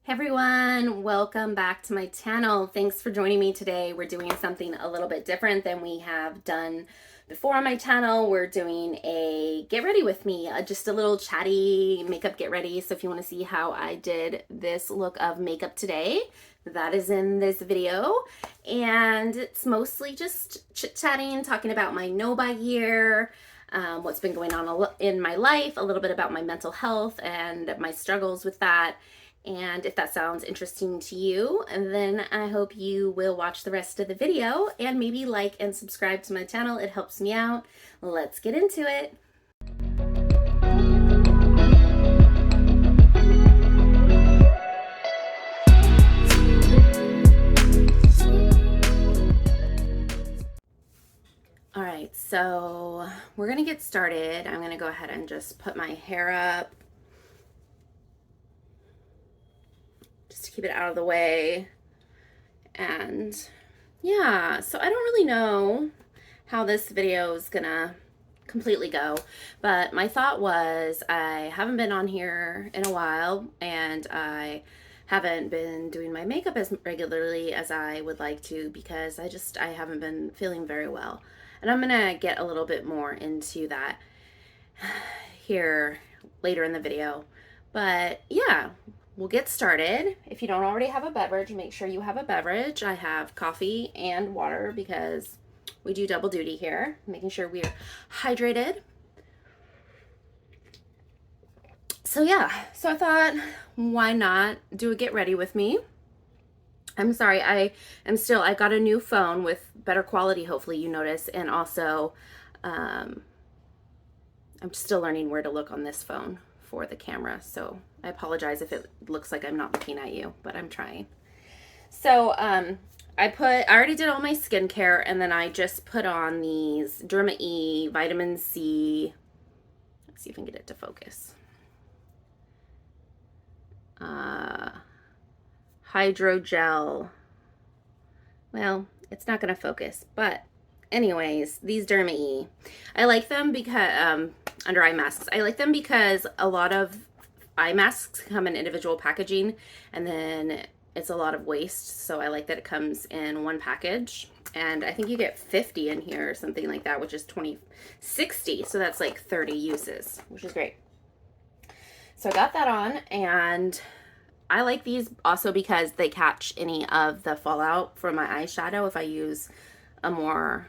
Hey everyone, welcome back to my channel. Thanks for joining me today. We're doing something a little bit different than we have done before on my channel. We're doing a get ready with me, just a little chatty makeup get ready. So if you want to see how I did this look of makeup today, that is in this video. And it's mostly just chit-chatting, talking about my no-buy year, what's been going on in my life, a little bit about my mental health and my struggles with that. And if that sounds interesting to you, then I hope you will watch the rest of the video and maybe like and subscribe to my channel. It helps me out. Let's get into it. All right, so we're gonna get started. I'm gonna go ahead and just put my hair up, just to keep it out of the way. And yeah, so I don't really know how this video is gonna completely go, but my thought was I haven't been on here in a while and I haven't been doing my makeup as regularly as I would like to because I haven't been feeling very well. And I'm gonna get a little bit more into that here later in the video. But yeah, we'll get started. If you don't already have a beverage, make sure you have a beverage. I have coffee and water because we do double duty here, making sure we're hydrated. So yeah, so I thought, why not do a get ready with me? I'm sorry, I got a new phone with better quality, hopefully you notice, and also I'm still learning where to look on this phone for the camera, so I apologize if it looks like I'm not looking at you, but I'm trying. So I already did all my skincare, and then I just put on these Derma E vitamin C. Let's see if I can get it to focus. Hydrogel. Well, it's not going to focus, but anyways, these Derma E. I like them because under eye masks. I like them because a lot of eye masks come in individual packaging, and then it's a lot of waste, so I like that it comes in one package. And I think you get 50 in here or something like that, which is 60, so that's like 30 uses, which is great. So I got that on, and I like these also because they catch any of the fallout from my eyeshadow if I use a more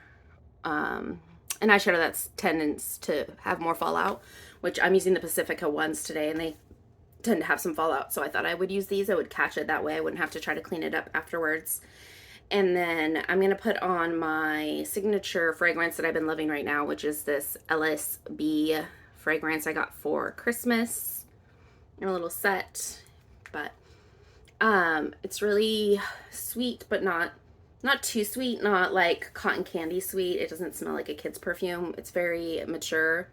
an eyeshadow that's tends to have more fallout, which I'm using the Pacifica ones today, and they tend to have some fallout, so I thought I would use these. I would catch it that way. I wouldn't have to try to clean it up afterwards. And then I'm going to put on my signature fragrance that I've been loving right now, which is this LSB fragrance I got for Christmas in a little set. But it's really sweet, but not too sweet, not like cotton candy sweet. It doesn't smell like a kid's perfume. It's very mature,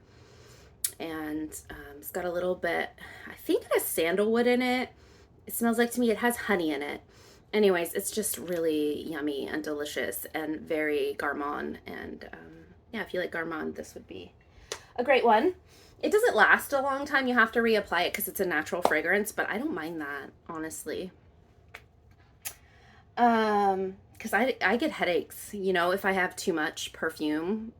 and it's got a little bit, I think it has sandalwood in it. It smells like, to me, it has honey in it. Anyways, it's just really yummy and delicious and very gourmand. And yeah, if you like gourmand, this would be a great one. It doesn't last a long time. You have to reapply it because it's a natural fragrance, but I don't mind that, honestly. Because I get headaches, you know, if I have too much perfume.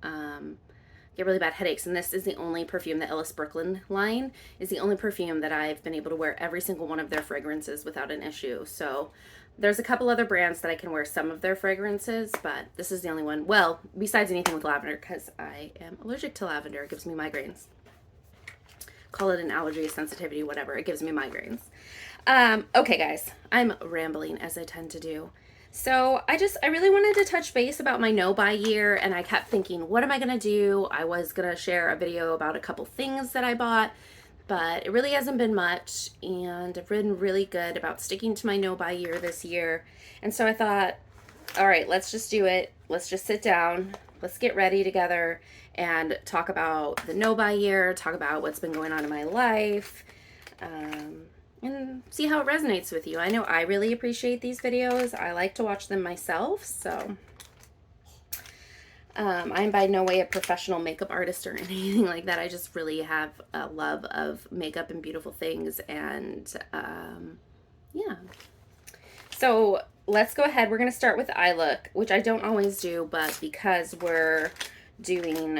Get really bad headaches, and this is the only perfume, the Ellis Brooklyn line is the only perfume that I've been able to wear every single one of their fragrances without an issue. So there's a couple other brands that I can wear some of their fragrances, but this is the only one, well, besides anything with lavender, because I am allergic to lavender. It gives me migraines. Call it an allergy, sensitivity, whatever. It gives me migraines. Okay, guys, I'm rambling as I tend to do. So I really wanted to touch base about my no-buy year, and I kept thinking, what am I going to do? I was going to share a video about a couple things that I bought, but it really hasn't been much, and I've been really good about sticking to my no-buy year this year. And so I thought, all right, let's just do it. Let's just sit down. Let's get ready together and talk about the no-buy year, talk about what's been going on in my life, and see how it resonates with you. I know I really appreciate these videos. I like to watch them myself, so I'm by no way a professional makeup artist or anything like that. I just really have a love of makeup and beautiful things, and yeah, So let's go ahead. We're going to start with eye look, which I don't always do, but because I'm doing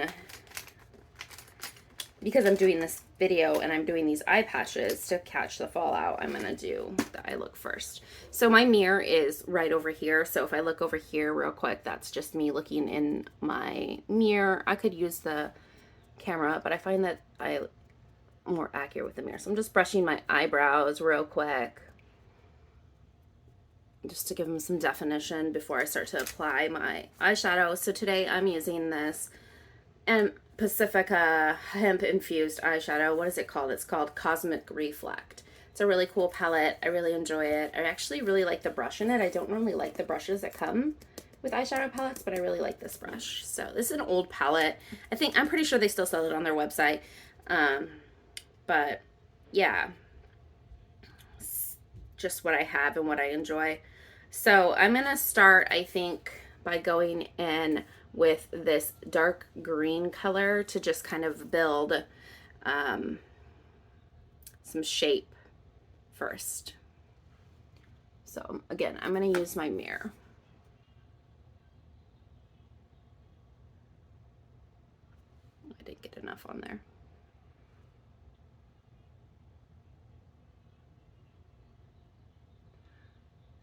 this video and I'm doing these eye patches to catch the fallout, I'm going to do the eye look first. So my mirror is right over here. So if I look over here real quick, that's just me looking in my mirror. I could use the camera, but I find that I'm more accurate with the mirror. So I'm just brushing my eyebrows real quick, just to give them some definition before I start to apply my eyeshadow. So today I'm using this Pacifica hemp infused eyeshadow. What is it called? It's called Cosmic Reflect. It's a really cool palette. I really enjoy it. I actually really like the brush in it. I don't normally like the brushes that come with eyeshadow palettes, but I really like this brush. So this is an old palette. I'm pretty sure they still sell it on their website. But yeah, it's just what I have and what I enjoy. So I'm going to start, I think, by going in with this dark green color to just kind of build some shape first. So again, I'm going to use my mirror. I didn't get enough on there.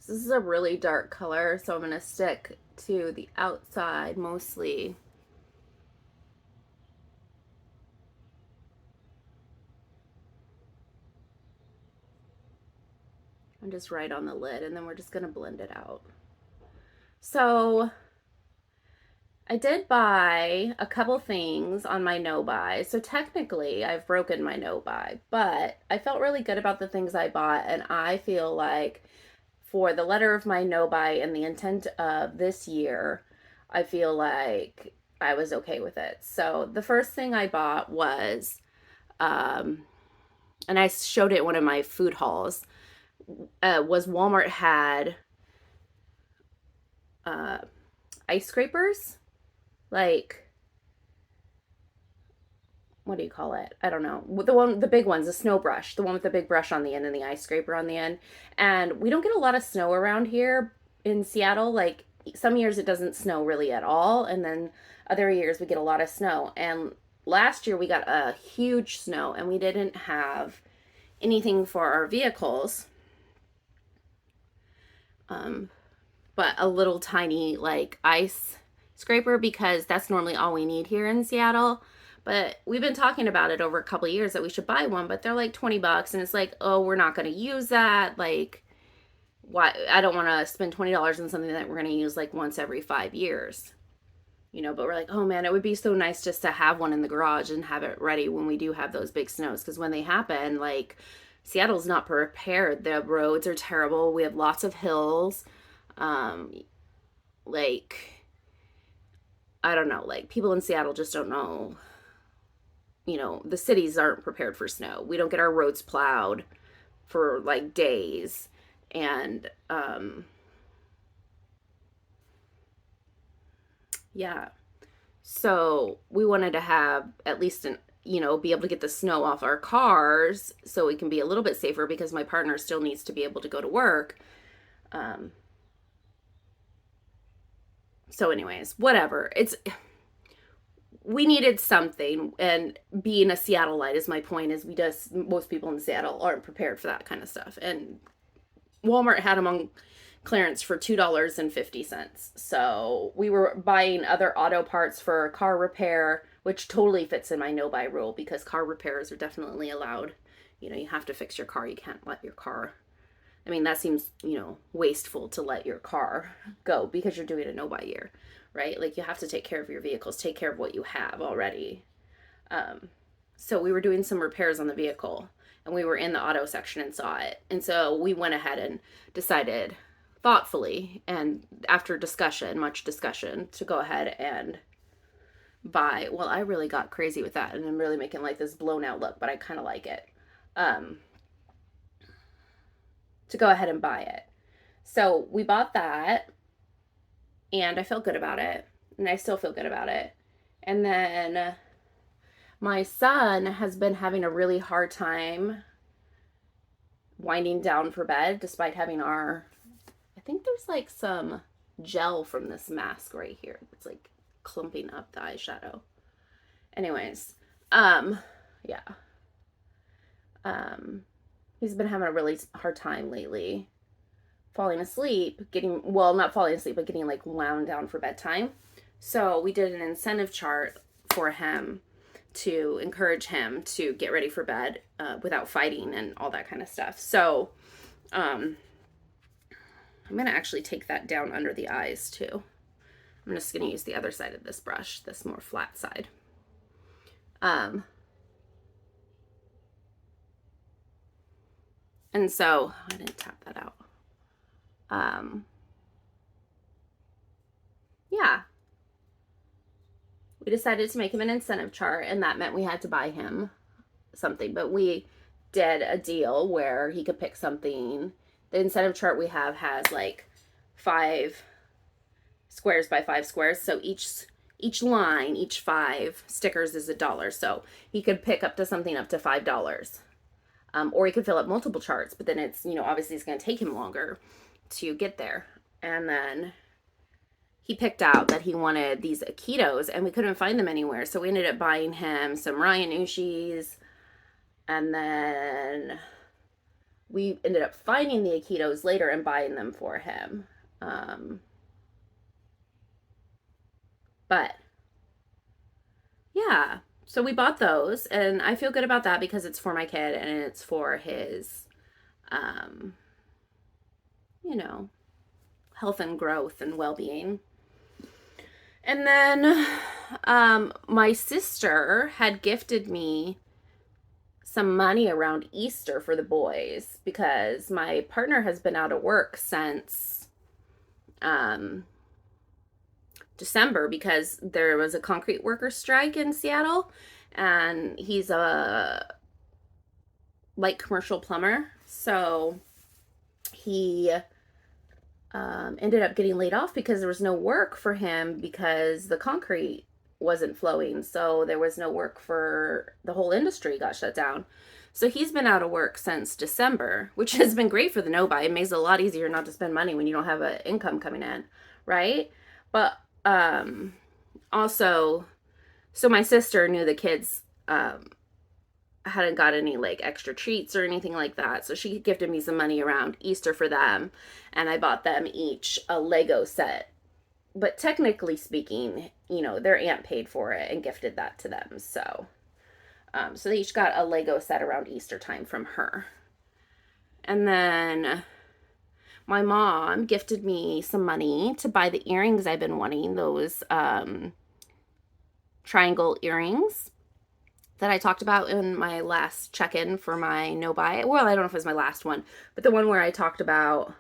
This is a really dark color, so I'm going to stick to the outside mostly. I'm just right on the lid, and then we're just going to blend it out. So I did buy a couple things on my no buy. So technically I've broken my no buy, but I felt really good about the things I bought, and I feel like for the letter of my no buy and the intent of this year, I feel like I was okay with it. So the first thing I bought was, and I showed it in one of my food hauls, was Walmart had ice scrapers, like, what do you call it? I don't know. The big ones, the snow brush, the one with the big brush on the end and the ice scraper on the end. And we don't get a lot of snow around here in Seattle. Like some years it doesn't snow really at all, and then other years we get a lot of snow. And last year we got a huge snow, and we didn't have anything for our vehicles. But a little tiny like ice scraper, because that's normally all we need here in Seattle. But we've been talking about it over a couple of years that we should buy one, but they're like $20, and it's like, oh, we're not going to use that. Like, why? I don't want to spend $20 on something that we're going to use like once every 5 years, but we're like, oh man, it would be so nice just to have one in the garage and have it ready when we do have those big snows. Because when they happen, like, Seattle's not prepared. The roads are terrible. We have lots of hills. Like, I don't know, like people in Seattle just don't know, the cities aren't prepared for snow. We don't get our roads plowed for like days. And, yeah. So we wanted to have at least be able to get the snow off our cars so we can be a little bit safer, because my partner still needs to be able to go to work. So anyways, whatever. We needed something, and being a Seattleite is my point, is most people in Seattle aren't prepared for that kind of stuff. And Walmart had them on clearance for $2.50. So we were buying other auto parts for car repair, which totally fits in my no buy rule, because car repairs are definitely allowed. You have to fix your car. You can't let your car, that seems, wasteful to let your car go because you're doing a no buy year, right? Like, you have to take care of your vehicles, take care of what you have already. So we were doing some repairs on the vehicle, and we were in the auto section and saw it. And so we went ahead and decided thoughtfully, and after much discussion, to go ahead and buy. Well, I really got crazy with that, and I'm really making like this blown out look, but I kind of like it. To go ahead and buy it. So we bought that, and I felt good about it, and I still feel good about it. And then my son has been having a really hard time winding down for bed, despite having think there's like some gel from this mask right here. It's like clumping up the eyeshadow. Anyways, yeah. He's been having a really hard time lately falling asleep, not falling asleep, but getting like wound down for bedtime. So we did an incentive chart for him to encourage him to get ready for bed without fighting and all that kind of stuff. So I'm going to actually take that down under the eyes too. I'm just going to use the other side of this brush, this more flat side. And so I didn't tap that out. Yeah. We decided to make him an incentive chart, and that meant we had to buy him something, but we did a deal where he could pick something. The incentive chart we have has like 5 squares by 5 squares, so each line, each 5 stickers is $1, so he could pick up to something up to $5. Or he could fill up multiple charts, but then it's, obviously it's going to take him longer to get there. And then he picked out that he wanted these Aikidos, and we couldn't find them anywhere. So we ended up buying him some Ryan Ushis, and then we ended up finding the Aikidos later and buying them for him. But yeah, so we bought those, and I feel good about that because it's for my kid and it's for his, health and growth and well-being. And then my sister had gifted me some money around Easter for the boys because my partner has been out of work since December because there was a concrete worker strike in Seattle, and he's a light commercial plumber. So he ended up getting laid off because there was no work for him because the concrete wasn't flowing. So there was no work for the whole industry got shut down. So he's been out of work since December, which has been great for the no-buy. It makes it a lot easier not to spend money when you don't have an income coming in, right? But also, so my sister knew the kids hadn't got any like extra treats or anything like that, so she gifted me some money around Easter for them, and I bought them each a Lego set. But technically speaking, their aunt paid for it and gifted that to them. So so they each got a Lego set around Easter time from her. And then my mom gifted me some money to buy the earrings I've been wanting, those triangle earrings that I talked about in my last check-in for my no-buy. Well, I don't know if it was my last one, but the one where I talked about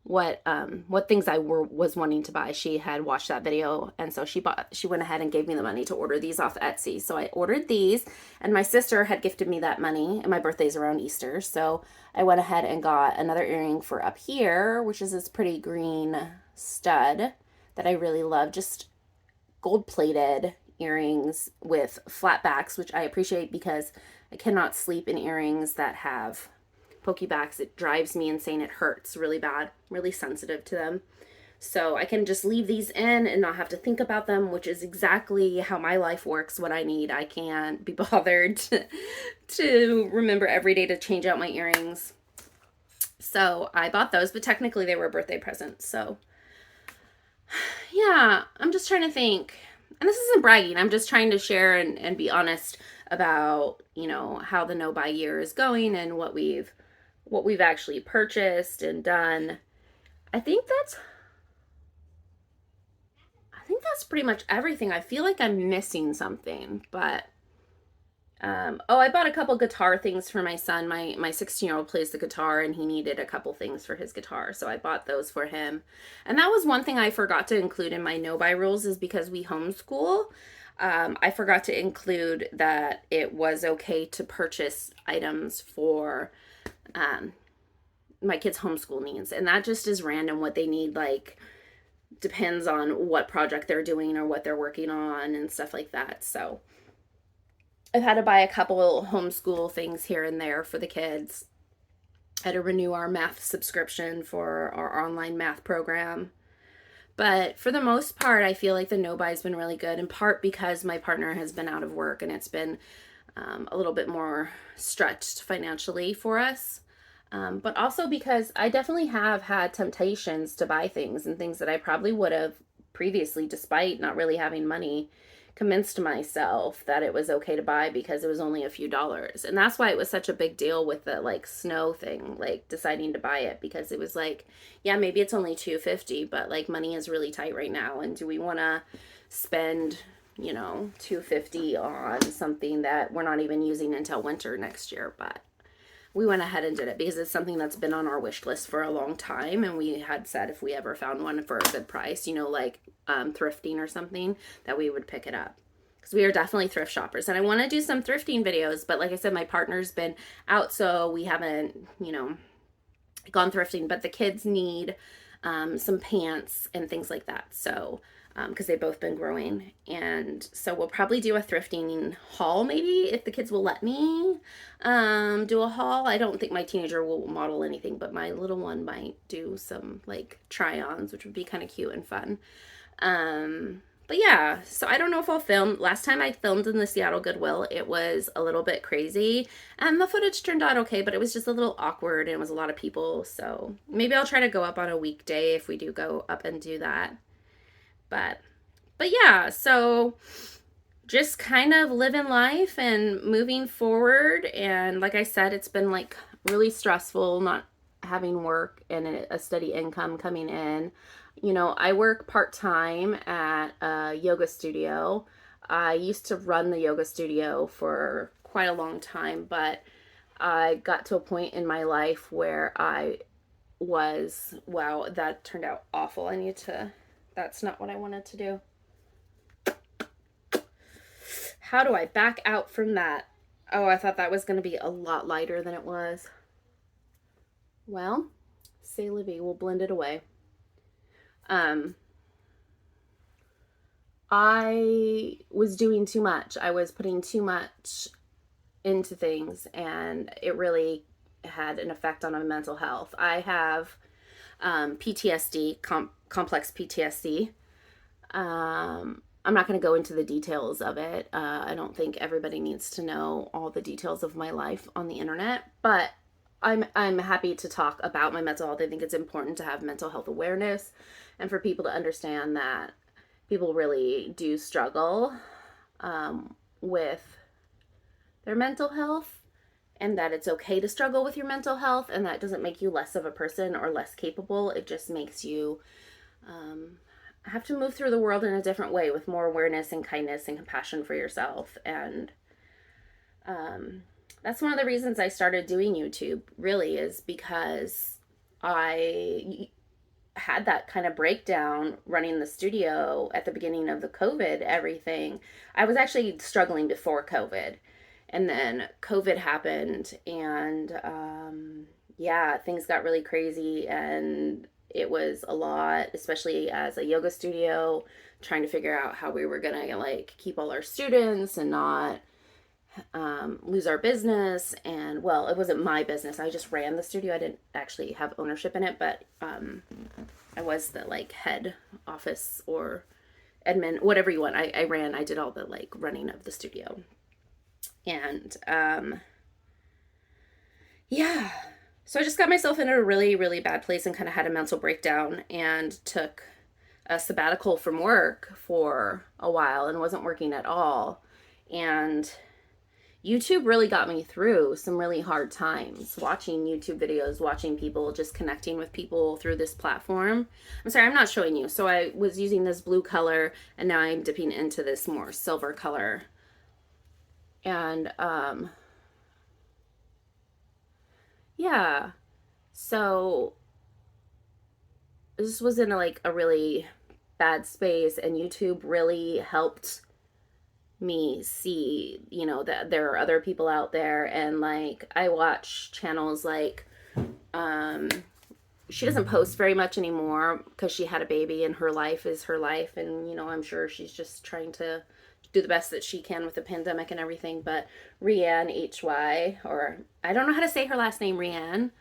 what things I was wanting to buy. She had watched that video, and so she went ahead and gave me the money to order these off Etsy. So I ordered these, and my sister had gifted me that money, and my birthday's around Easter, so I went ahead and got another earring for up here, which is this pretty green stud that I really love, just gold-plated earrings with flat backs, which I appreciate because I cannot sleep in earrings that have pokey backs. It drives me insane. It hurts really bad. I'm really sensitive to them. So I can just leave these in and not have to think about them, which is exactly how my life works when I need. I can't be bothered to remember every day to change out my earrings. So I bought those, but technically they were a birthday present. So yeah, I'm just trying to think. And this isn't bragging. I'm just trying to share and be honest about, how the no-buy year is going and what we've actually purchased and done. I think that's pretty much everything. I feel like I'm missing something, but I bought a couple guitar things for my son. My 16-year-old plays the guitar, and he needed a couple things for his guitar, so I bought those for him. And that was one thing I forgot to include in my no-buy rules, is because we homeschool. I forgot to include that it was okay to purchase items for my kids' homeschool needs, and that just is random what they need, like depends on what project they're doing or what they're working on and stuff like that. So I've had to buy a couple homeschool things here and there for the kids. I had to renew our math subscription for our online math program. But for the most part, I feel like the no buy's been really good, in part because my partner has been out of work and it's been a little bit more stretched financially for us. But also because I definitely have had temptations to buy things and things that I probably would have previously, despite not really having money, convinced myself that it was okay to buy because it was only a few dollars. And that's why it was such a big deal with the like snow thing, like deciding to buy it, because it was like, yeah, maybe it's only $2.50, but like money is really tight right now, and do we want to spend, you know, $2.50 on something that we're not even using until winter next year? But we went ahead and did it because it's something that's been on our wish list for a long time, and we had said if we ever found one for a good price, you know, like thrifting or something, that we would pick it up, because we are definitely thrift shoppers. And I want to do some thrifting videos, but like I said, my partner's been out, so we haven't, you know, gone thrifting. But the kids need some pants and things like that, so because they've both been growing. And so we'll probably do a thrifting haul, maybe, if the kids will let me do a haul. I don't think my teenager will model anything, but my little one might do some like try-ons, which would be kind of cute and fun. But yeah, so I don't know if I'll film. Last time I filmed in the Seattle Goodwill, it was a little bit crazy, and the footage turned out okay, but it was just a little awkward and it was a lot of people. So maybe I'll try to go up on a weekday if we do go up and do that. But yeah, so just kind of living life and moving forward. And like I said, it's been like really stressful not having work and a steady income coming in. You know, I work part-time at a yoga studio. I used to run the yoga studio for quite a long time, but I got to a point in my life where I was, wow, that turned out awful. That's not what I wanted to do. How do I back out from that? Oh, I thought that was going to be a lot lighter than it was. Well, say Livy, we'll blend it away. I was doing too much. I was putting too much into things, and it really had an effect on my mental health. I have PTSD, complex PTSD. I'm not going to go into the details of it. I don't think everybody needs to know all the details of my life on the internet, but I'm happy to talk about my mental health. I think it's important to have mental health awareness and for people to understand that people really do struggle with their mental health, and that it's okay to struggle with your mental health, and that doesn't make you less of a person or less capable. It just makes you have to move through the world in a different way with more awareness and kindness and compassion for yourself. And that's one of the reasons I started doing YouTube, really, is because I had that kind of breakdown running the studio at the beginning of the COVID everything. I was actually struggling before COVID, and then COVID happened, and yeah, things got really crazy, and it was a lot, especially as a yoga studio, trying to figure out how we were gonna like keep all our students and not lose our business. And well, it wasn't my business. I just ran the studio. I didn't actually have ownership in it, but I was the like head office or admin, whatever you want. I did all the like running of the studio. And yeah. So I just got myself in a really, really bad place and kind of had a mental breakdown and took a sabbatical from work for a while and wasn't working at all. And YouTube really got me through some really hard times, watching YouTube videos, watching people, just connecting with people through this platform. I'm sorry, I'm not showing you. So I was using this blue color, and now I'm dipping into this more silver color. And yeah, so this was in like a really bad space, and YouTube really helped me see, you know, that there are other people out there. And like I watch channels like she doesn't post very much anymore because she had a baby and her life is her life, and you know, I'm sure she's just trying to do the best that she can with the pandemic and everything. But Rianne HY, or I don't know how to say her last name, Rianne.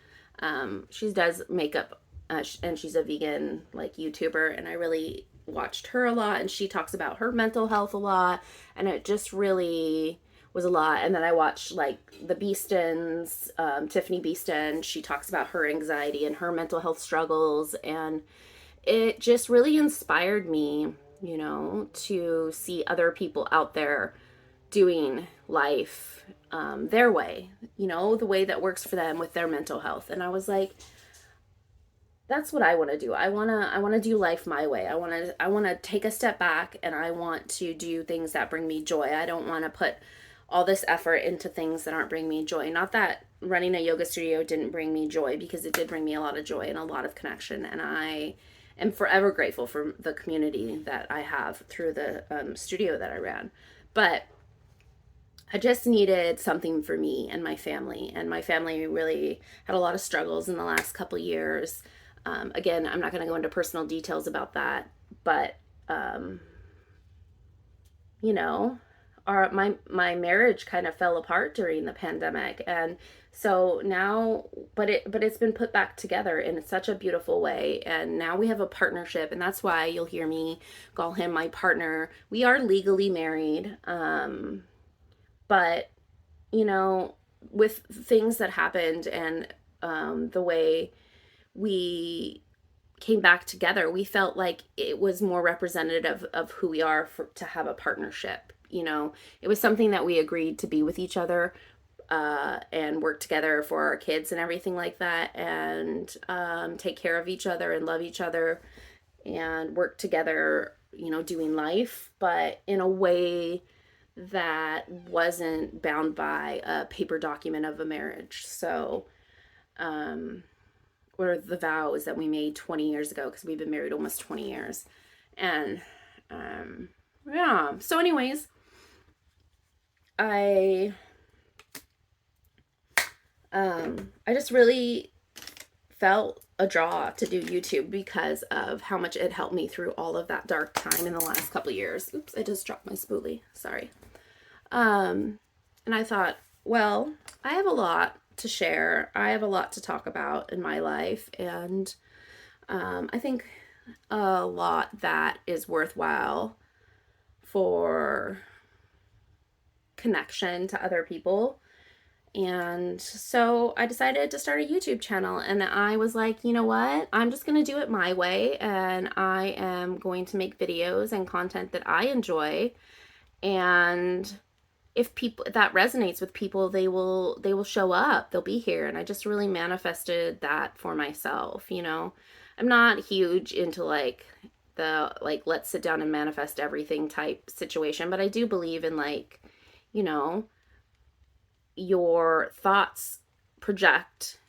She does makeup, and she's a vegan like YouTuber, and I really watched her a lot, and she talks about her mental health a lot, and it just really was a lot. And then I watched like the Beestons, Tiffany Beeston. She talks about her anxiety and her mental health struggles, and it just really inspired me, you know, to see other people out there doing life their way, you know, the way that works for them with their mental health. And I was like, that's what I want to do. I want to do life my way. I want to take a step back, and I want to do things that bring me joy. I don't want to put all this effort into things that aren't bringing me joy. Not that running a yoga studio didn't bring me joy, because it did bring me a lot of joy and a lot of connection, and I am forever grateful for the community that I have through the studio that I ran. But I just needed something for me and my family. And my family really had a lot of struggles in the last couple years. Again, I'm not going to go into personal details about that, but you know, my marriage kind of fell apart during the pandemic, and so now, but it's been put back together in such a beautiful way, and now we have a partnership, and that's why you'll hear me call him my partner. We are legally married, but you know, with things that happened, and the way we came back together, we felt like it was more representative of who we are to have a partnership. You know, it was something that we agreed to be with each other, and work together for our kids and everything like that, and take care of each other and love each other and work together, you know, doing life, but in a way that wasn't bound by a paper document of a marriage. So, or the vows that we made 20 years ago, because we've been married almost 20 years. And yeah, so anyways, I just really felt a draw to do YouTube because of how much it helped me through all of that dark time in the last couple of years. Oops, I just dropped my spoolie. Sorry. And I thought, well, I have a lot to share. I have a lot to talk about in my life, and I think a lot that is worthwhile for connection to other people. And so I decided to start a YouTube channel, and I was like, you know what? I'm just going to do it my way, and I am going to make videos and content that I enjoy. And if people that resonates with people, they will show up, they'll be here. And I just really manifested that for myself. You know, I'm not huge into like the like let's sit down and manifest everything type situation, but I do believe in like, you know, your thoughts project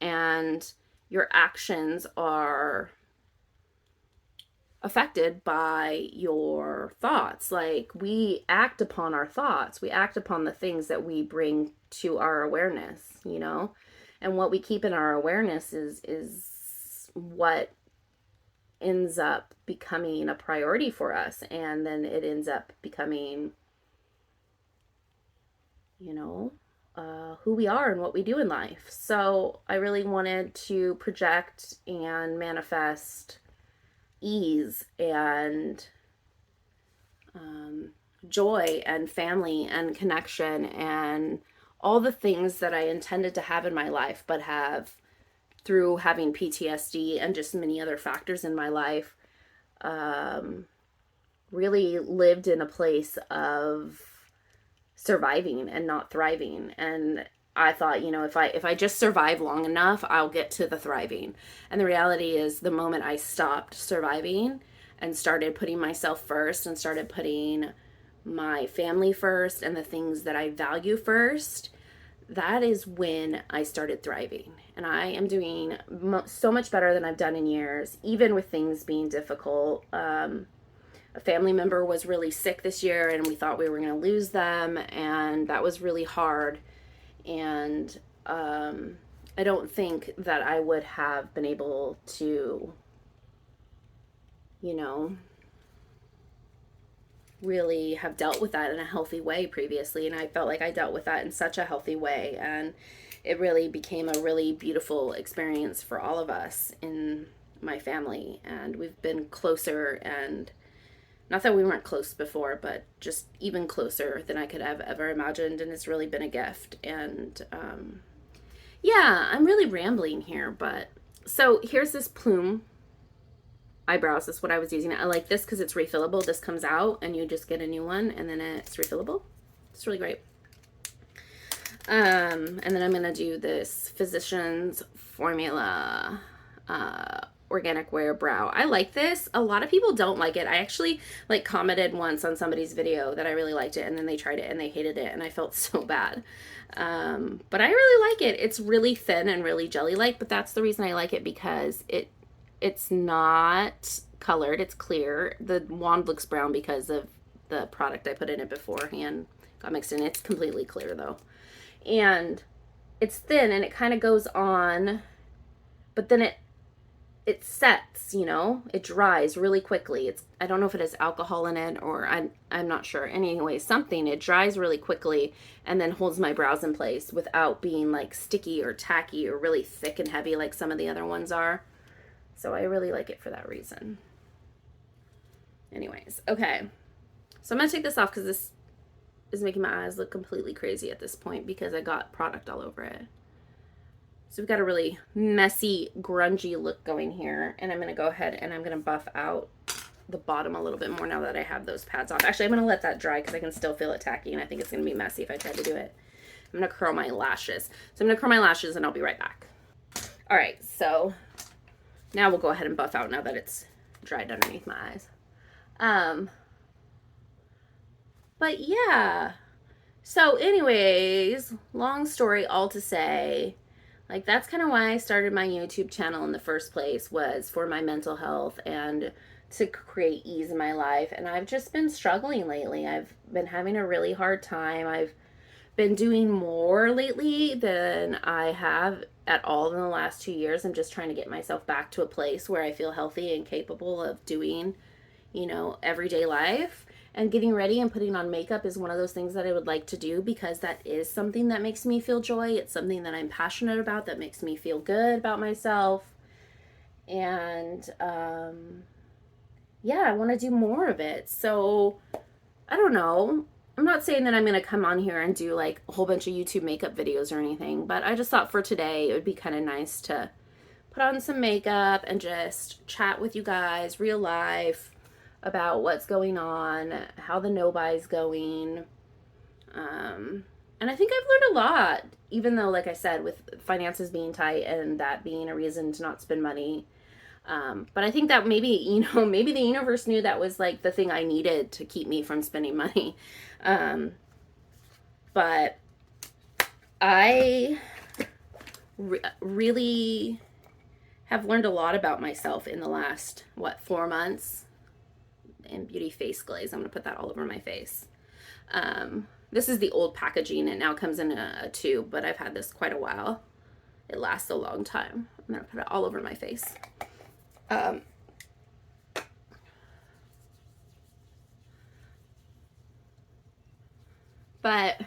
and your actions are affected by your thoughts. Like, we act upon our thoughts, we act upon the things that we bring to our awareness, you know, and what we keep in our awareness is what ends up becoming a priority for us, and then it ends up becoming, you know, who we are and what we do in life. So I really wanted to project and manifest ease and joy and family and connection and all the things that I intended to have in my life, but have through having PTSD and just many other factors in my life, really lived in a place of surviving and not thriving. And I thought, you know, if I just survive long enough, I'll get to the thriving. And the reality is, the moment I stopped surviving and started putting myself first and started putting my family first and the things that I value first, that is when I started thriving. And I am doing so much better than I've done in years, even with things being difficult. A family member was really sick this year, and we thought we were going to lose them, and that was really hard. And I don't think that I would have been able to, you know, really have dealt with that in a healthy way previously, and I felt like I dealt with that in such a healthy way, and it really became a really beautiful experience for all of us in my family, and we've been closer, and not that we weren't close before, but just even closer than I could have ever imagined, and it's really been a gift. And yeah, I'm really rambling here, but so here's this plume eyebrows. That's what I was using. I like this because it's refillable. This comes out and you just get a new one, and then it's refillable. It's really great. And then I'm gonna do this Physicians Formula Organic Wear Brow. I like this. A lot of people don't like it. I actually like commented once on somebody's video that I really liked it, and then they tried it and they hated it, and I felt so bad. But I really like it. It's really thin and really jelly-like, but that's the reason I like it, because it's not colored. It's clear. The wand looks brown because of the product I put in it beforehand. Got mixed in. It's completely clear though. And it's thin and it kind of goes on, but then it sets, you know, it dries really quickly. I don't know if it has alcohol in it, or I'm not sure. Anyway, something, it dries really quickly and then holds my brows in place without being like sticky or tacky or really thick and heavy like some of the other ones are. So I really like it for that reason. Anyways, okay. So I'm going to take this off because this is making my eyes look completely crazy at this point because I got product all over it. So we've got a really messy, grungy look going here. And I'm going to go ahead and I'm going to buff out the bottom a little bit more now that I have those pads off. Actually, I'm going to let that dry because I can still feel it tacky, and I think it's going to be messy if I try to do it. I'm going to curl my lashes. So I'm going to curl my lashes and I'll be right back. All right, so now we'll go ahead and buff out now that it's dried underneath my eyes. But yeah. So anyways, long story all to say, like that's kind of why I started my YouTube channel in the first place, was for my mental health and to create ease in my life. And I've just been struggling lately. I've been having a really hard time. I've been doing more lately than I have at all in the last 2 years. I'm just trying to get myself back to a place where I feel healthy and capable of doing, you know, everyday life. And getting ready and putting on makeup is one of those things that I would like to do, because that is something that makes me feel joy. It's something that I'm passionate about, that makes me feel good about myself. And yeah, I want to do more of it. So I don't know. I'm not saying that I'm going to come on here and do like a whole bunch of YouTube makeup videos or anything, but I just thought for today it would be kind of nice to put on some makeup and just chat with you guys real life about what's going on, how the no-buy's going. And I think I've learned a lot, even though, like I said, with finances being tight and that being a reason to not spend money. But I think that maybe, you know, maybe the universe knew that was like the thing I needed to keep me from spending money. But I really have learned a lot about myself in the last, 4 months. And Beauty Face Glaze. I'm going to put that all over my face. This is the old packaging. It now comes in a tube, but I've had this quite a while. It lasts a long time. I'm going to put it all over my face. But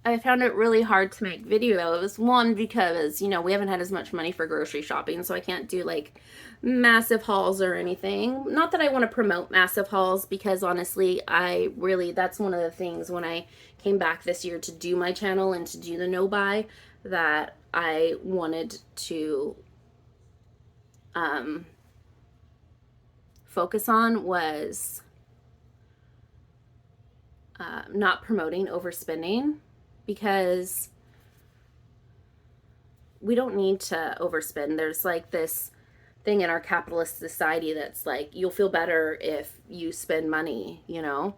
I found it really hard to make videos. One, because, you know, we haven't had as much money for grocery shopping, so I can't do like massive hauls or anything. Not that I want to promote massive hauls, because honestly, that's one of the things when I came back this year to do my channel and to do the no buy, that I wanted to focus on was not promoting overspending. Because we don't need to overspend. There's like this thing in our capitalist society that's like, you'll feel better if you spend money, you know?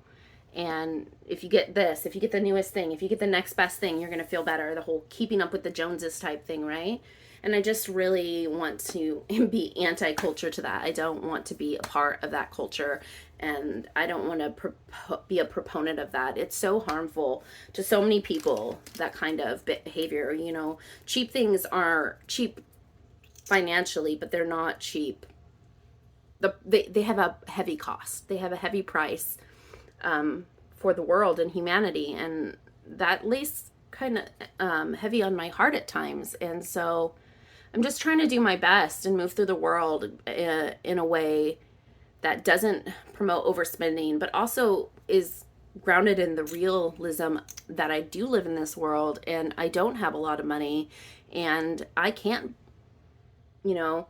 And if you get this, if you get the newest thing, if you get the next best thing, you're going to feel better. The whole keeping up with the Joneses type thing, right? And I just really want to be anti-culture to that. I don't want to be a part of that culture, and I don't want to be a proponent of that. It's so harmful to so many people, that kind of behavior. You know, cheap things are cheap. financially, but they're not cheap. They have a heavy cost. They have a heavy price for the world and humanity, and that lays kind of heavy on my heart at times. And so I'm just trying to do my best and move through the world in a way that doesn't promote overspending, but also is grounded in the realism that I do live in this world and I don't have a lot of money and I can't, you know,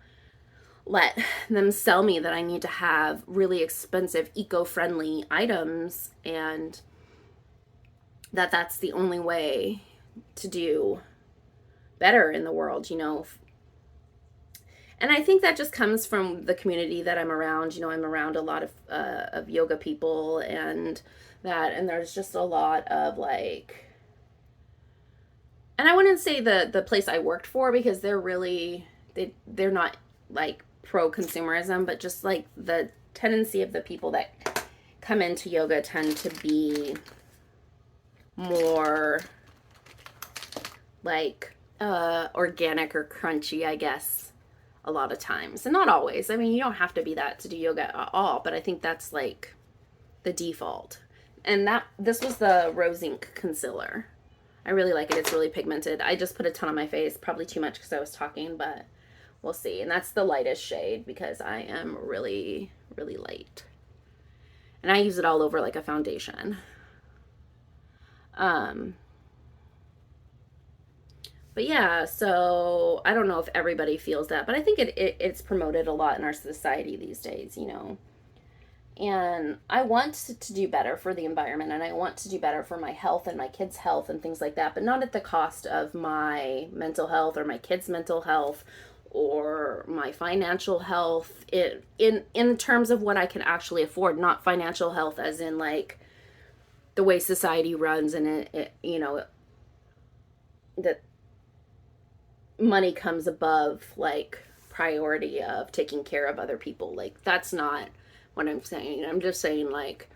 let them sell me that I need to have really expensive eco-friendly items, and that's the only way to do better in the world, you know. And I think that just comes from the community that I'm around. You know, I'm around a lot of yoga people and that, and there's just a lot of like, and I wouldn't say the place I worked for because they're really they're not like pro consumerism, but just like the tendency of the people that come into yoga tend to be more like organic or crunchy, I guess, a lot of times. And not always. I mean, you don't have to be that to do yoga at all, but I think that's like the default. And this was the Rose Ink concealer. I really like it. It's really pigmented. I just put a ton on my face, probably too much because I was talking, but we'll see. And that's the lightest shade because I am really, really light. And I use it all over like a foundation. But yeah, so I don't know if everybody feels that, but I think it's promoted a lot in our society these days, you know. And I want to do better for the environment and I want to do better for my health and my kids' health and things like that, but not at the cost of my mental health or my kids' mental health or my financial health in terms of what I can actually afford, not financial health as in like the way society runs and it you know, that money comes above like priority of taking care of other people. Like that's not what I'm saying. I'm just saying like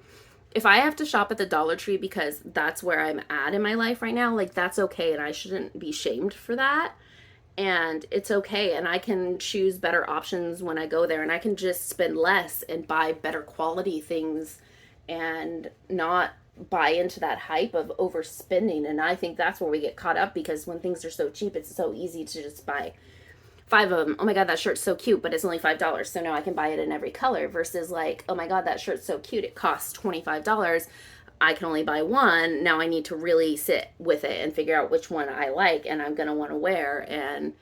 if I have to shop at the Dollar Tree because that's where I'm at in my life right now, like that's okay and I shouldn't be shamed for that. And it's okay and I can choose better options when I go there and I can just spend less and buy better quality things and not buy into that hype of overspending. And I think that's where we get caught up because when things are so cheap, it's so easy to just buy 5 of them. Oh my God, that shirt's so cute, but it's only $5. So now I can buy it in every color versus like, oh my God, that shirt's so cute. It costs $25. I can only buy one. Now I need to really sit with it and figure out which one I like and I'm going to want to wear and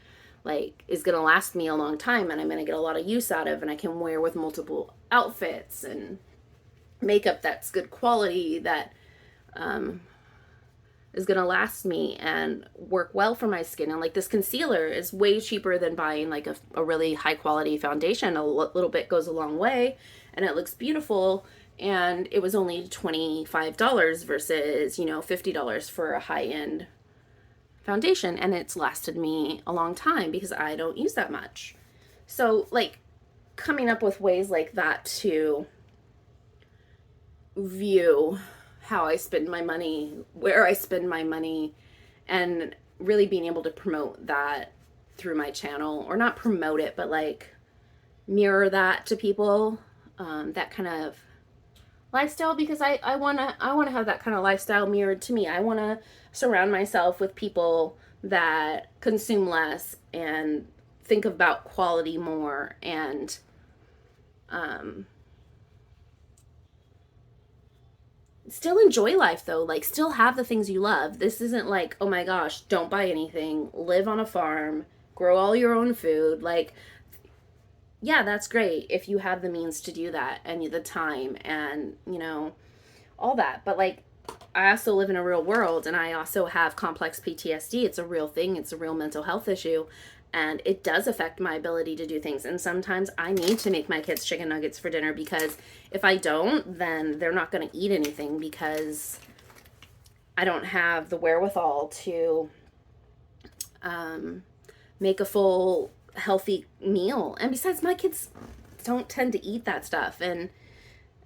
like is going to last me a long time and I'm going to get a lot of use out of and I can wear with multiple outfits and makeup that's good quality that is going to last me and work well for my skin. And like this concealer is way cheaper than buying like a really high quality foundation. A little bit goes a long way and it looks beautiful. And it was only $25 versus, you know, $50 for a high-end foundation. And it's lasted me a long time because I don't use that much. So like coming up with ways like that to view how I spend my money, where I spend my money, and really being able to promote that through my channel, or not promote it, but like mirror that to people, that kind of lifestyle, because I want to have that kind of lifestyle mirrored to me. I want to surround myself with people that consume less and think about quality more and still enjoy life though, like still have the things you love. This isn't like, oh my gosh, don't buy anything, live on a farm, grow all your own food. Like, yeah, that's great if you have the means to do that and the time and, you know, all that. But like, I also live in a real world and I also have complex PTSD. It's a real thing. It's a real mental health issue. And it does affect my ability to do things. And sometimes I need to make my kids chicken nuggets for dinner because if I don't, then they're not going to eat anything because I don't have the wherewithal to make a full healthy meal. And besides, my kids don't tend to eat that stuff. And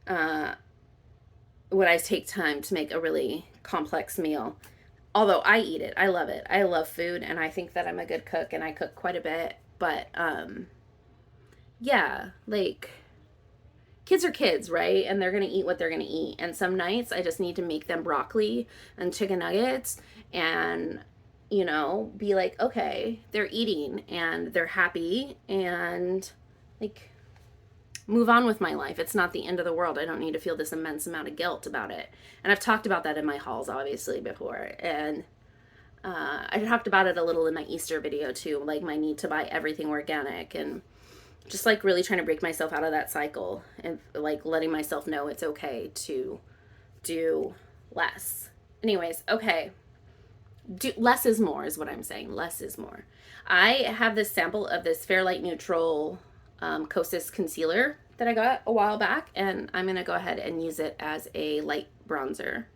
when I take time to make a really complex meal, although I eat it, I love it. I love food, and I think that I'm a good cook, and I cook quite a bit. But yeah, like kids are kids, right? And they're going to eat what they're going to eat. And some nights I just need to make them broccoli and chicken nuggets and, you know, be like, okay, they're eating and they're happy and like move on with my life. It's not the end of the world. I don't need to feel this immense amount of guilt about it. And I've talked about that in my hauls, obviously, before. And I talked about it a little in my Easter video too, like my need to buy everything organic and just like really trying to break myself out of that cycle and like letting myself know it's okay to do less. Anyways, okay. Less is more is what I'm saying. Less is more. I have this sample of this Fairlight Neutral Kosas concealer that I got a while back, and I'm going to go ahead and use it as a light bronzer.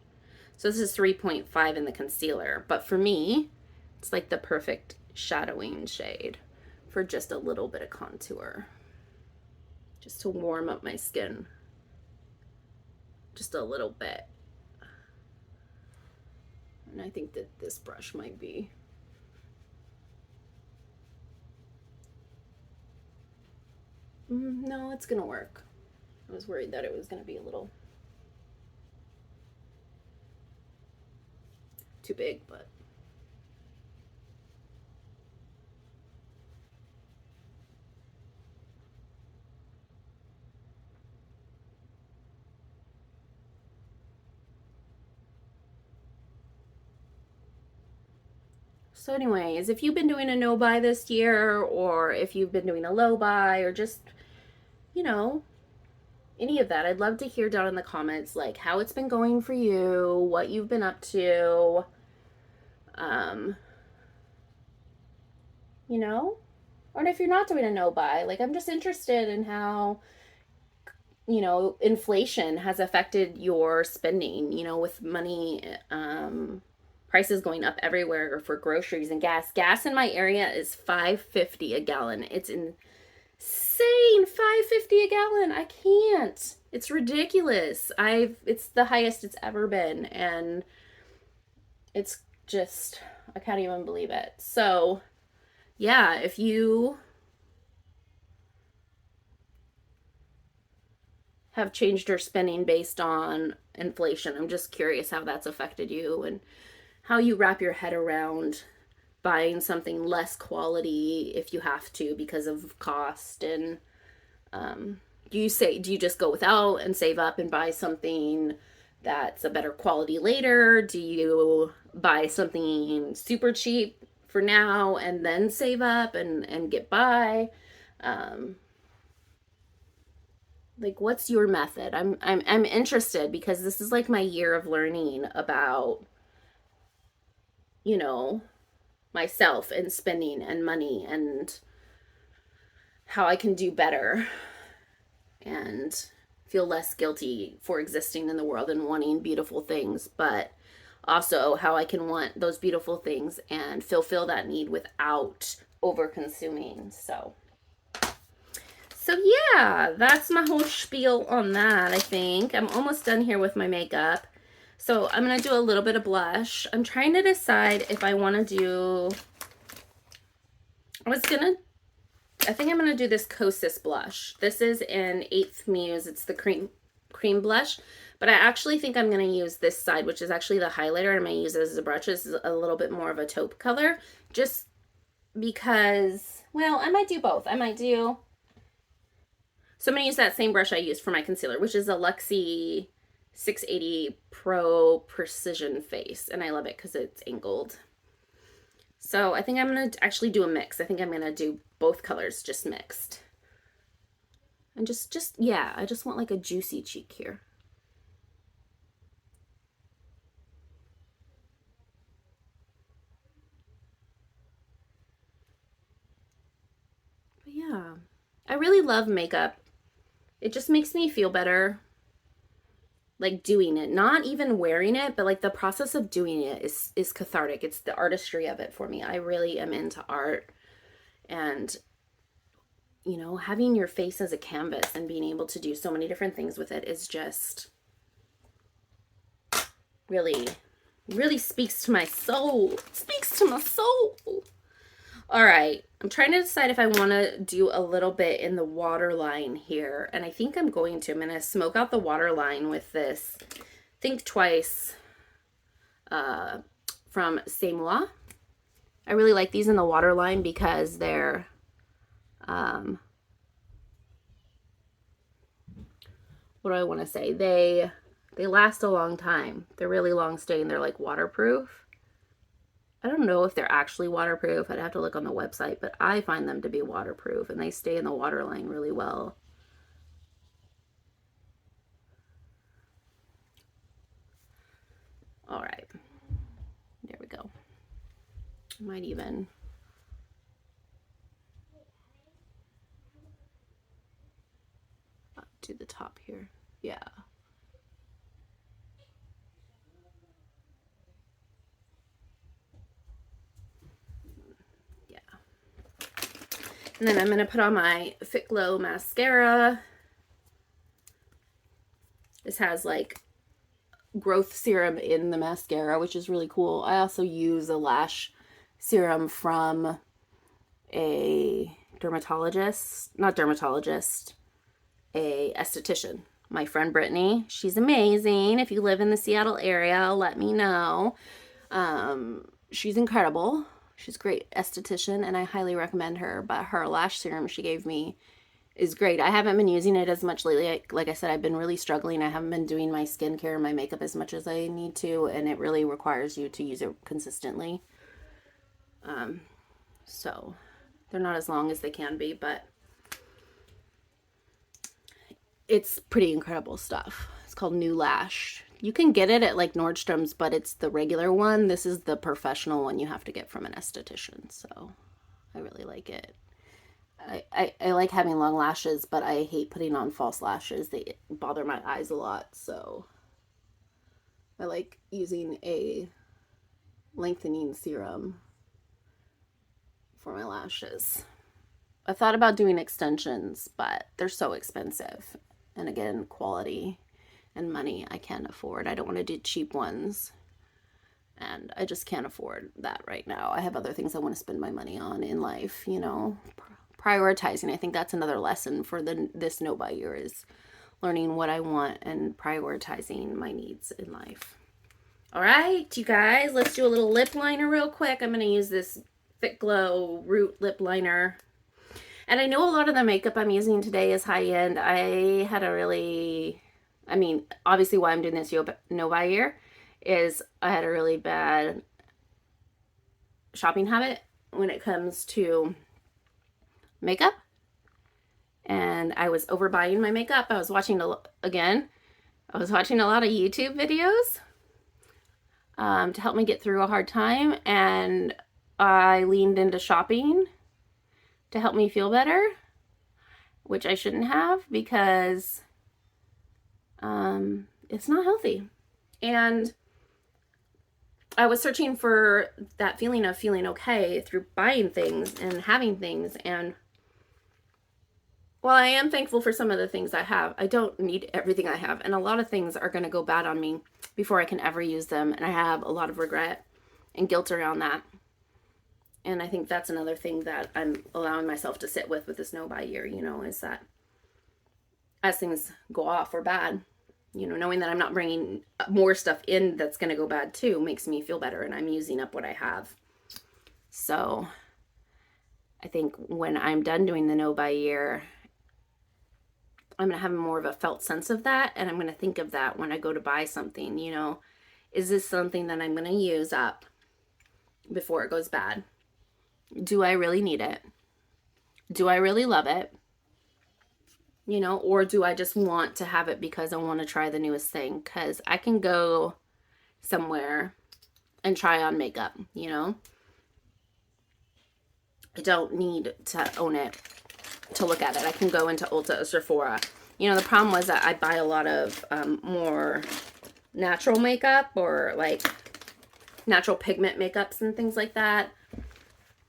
So this is 3.5 in the concealer, but for me, it's like the perfect shadowing shade for just a little bit of contour, just to warm up my skin just a little bit. And I think that this brush might be no, it's gonna work. I was worried that it was gonna be a little too big, but so anyways, if you've been doing a no buy this year, or if you've been doing a low buy, or just, you know, any of that, I'd love to hear down in the comments, like how it's been going for you, what you've been up to, you know, or if you're not doing a no buy, like I'm just interested in how, you know, inflation has affected your spending, you know, with money, prices going up everywhere for groceries and gas. Gas in my area is $5.50 a gallon. It's insane. $5.50 a gallon. I can't. It's ridiculous. It's the highest it's ever been, and it's just, I can't even believe it. So, yeah, if you have changed your spending based on inflation, I'm just curious how that's affected you and how you wrap your head around buying something less quality if you have to because of cost. And do you just go without and save up and buy something that's a better quality later? Do you buy something super cheap for now and then save up and get by? Like, what's your method? I'm interested because this is like my year of learning about, you know, myself and spending and money and how I can do better and feel less guilty for existing in the world and wanting beautiful things, but also how I can want those beautiful things and fulfill that need without over consuming. So yeah, that's my whole spiel on that. I think I'm almost done here with my makeup. So I'm going to do a little bit of blush. I'm trying to decide if I want to do, I think I'm going to do this Kosas blush. This is in 8th Muse. It's the cream blush. But I actually think I'm going to use this side, which is actually the highlighter. I'm going to use it as a brush. This is a little bit more of a taupe color. Just because, well, I might do both. So I'm going to use that same brush I used for my concealer, which is a Luxie 680 Pro Precision Face. And I love it because it's angled. So I think I'm going to actually do a mix. I think I'm going to do both colors just mixed. And yeah, I just want like a juicy cheek here. But yeah, I really love makeup. It just makes me feel better, like doing it, not even wearing it, but like the process of doing it is cathartic. It's the artistry of it for me. I really am into art, and you know, having your face as a canvas and being able to do so many different things with it is just really, really speaks to my soul. It speaks to my soul. All right, I'm trying to decide if I want to do a little bit in the waterline here, and I think I'm going to. I'm going to smoke out the waterline with this Think Twice from C'est Moi. I really like these in the waterline because they're what do I want to say? They last a long time. They're really long staying. They're like waterproof. I don't know if they're actually waterproof. I'd have to look on the website, but I find them to be waterproof and they stay in the waterline really well. All right, there we go. I might even up to the top here. Yeah. Yeah. And then I'm going to put on my Fit Glow mascara. This has like growth serum in the mascara, which is really cool. I also use a lash serum from a dermatologist, not dermatologist, a esthetician. My friend Brittany, she's amazing. If you live in the Seattle area, let me know. She's incredible. She's a great esthetician and I highly recommend her. But her lash serum she gave me is great. I haven't been using it as much lately. Like I said, I've been really struggling. I haven't been doing my skincare and my makeup as much as I need to, and it really requires you to use it consistently. So they're not as long as they can be, but it's pretty incredible stuff. It's called New Lash. You can get it at like Nordstrom's, but it's the regular one. This is the professional one you have to get from an esthetician. So I really like it. I like having long lashes, but I hate putting on false lashes. They bother my eyes a lot, so I like using a lengthening serum for my lashes. I thought about doing extensions, but they're so expensive. And again, quality and money I can't afford. I don't want to do cheap ones. And I just can't afford that right now. I have other things I want to spend my money on in life, you know. Prioritizing. I think that's another lesson for this No Buy Year is learning what I want and prioritizing my needs in life. All right, you guys, let's do a little lip liner real quick. I'm going to use this Fit Glow Root Lip Liner. And I know a lot of the makeup I'm using today is high-end. I had a really, I mean, obviously why I'm doing this No Buy Year is I had a really bad shopping habit when it comes to makeup, and I was overbuying my makeup. I was watching a lot of YouTube videos to help me get through a hard time, and I leaned into shopping to help me feel better, which I shouldn't have because it's not healthy. And I was searching for that feeling of feeling okay through buying things and having things, and while I am thankful for some of the things I have, I don't need everything I have. And a lot of things are going to go bad on me before I can ever use them. And I have a lot of regret and guilt around that. And I think that's another thing that I'm allowing myself to sit with this No Buy Year, you know, is that as things go off or bad, you know, knowing that I'm not bringing more stuff in that's going to go bad too makes me feel better. And I'm using up what I have. So I think when I'm done doing the No Buy Year, I'm going to have more of a felt sense of that. And I'm going to think of that when I go to buy something, you know, is this something that I'm going to use up before it goes bad? Do I really need it? Do I really love it? You know, or do I just want to have it because I want to try the newest thing? Because I can go somewhere and try on makeup, you know. I don't need to own it to look at it. I can go into Ulta or Sephora. You know, the problem was that I buy a lot of more natural makeup or like natural pigment makeups and things like that.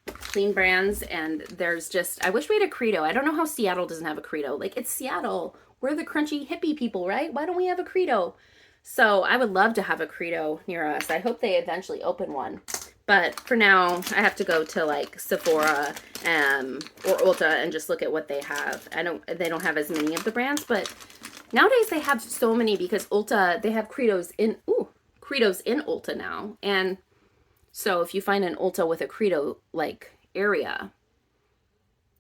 Clean brands, and there's just, I wish we had a Credo. I don't know how Seattle doesn't have a Credo. Like, it's Seattle. We're the crunchy hippie people, right? Why don't we have a Credo? So I would love to have a Credo near us. I hope they eventually open one. But for now, I have to go to like Sephora or Ulta and just look at what they have. They don't have as many of the brands, but nowadays they have so many because Ulta, they have Credos in Ulta now. And so if you find an Ulta with a Credo like area,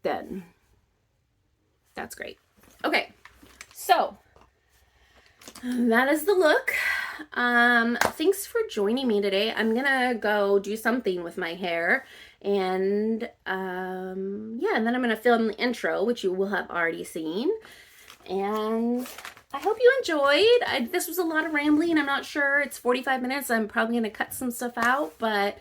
then that's great. Okay, so that is the look. Thanks for joining me today. I'm gonna go do something with my hair, and yeah, and then I'm gonna film the intro, which you will have already seen. And I hope you enjoyed. This was a lot of rambling. I'm not sure. It's 45 minutes. I'm probably gonna cut some stuff out, but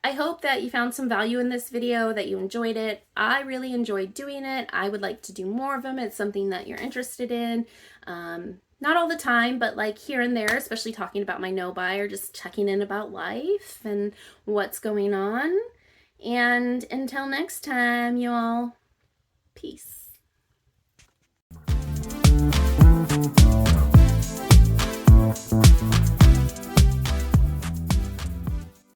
I hope that you found some value in this video, that you enjoyed it. I really enjoyed doing it. I would like to do more of them. It's something that you're interested in. Not all the time, but like here and there, especially talking about my no-buy or just checking in about life and what's going on. And until next time, y'all, peace.